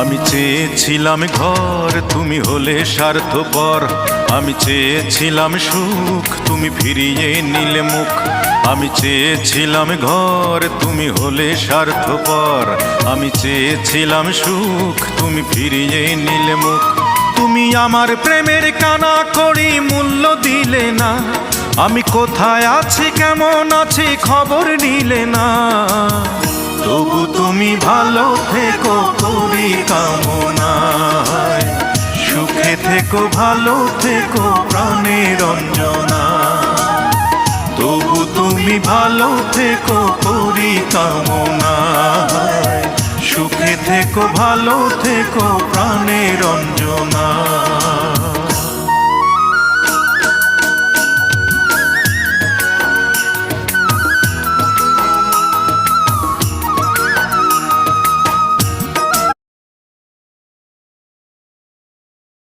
আমি চেয়েছিলাম ঘর, তুমি হলে স্বার্থপর। আমি চেয়েছিলাম সুখ, তুমি ফিরিয়ে নিলে মুখ। আমি চেয়েছিলাম ঘর, তুমি হলে স্বার্থপর। আমি চেয়েছিলাম সুখ, তুমি ফিরিয়ে নিলে মুখ। তুমি আমার প্রেমের কানা করি মূল্য দিলে না। আমি কোথায় আছি, কেমন আছি, খবর নিলে না। তবু তুমি ভালো থেকো করি কামনায়। সুখে থেকো, ভালো থেকো প্রাণের অঞ্জনা। তবু তুমি ভালো থেকো করি কামনায়। সুখে থেকো, ভালো থেকো প্রাণের অঞ্জনা।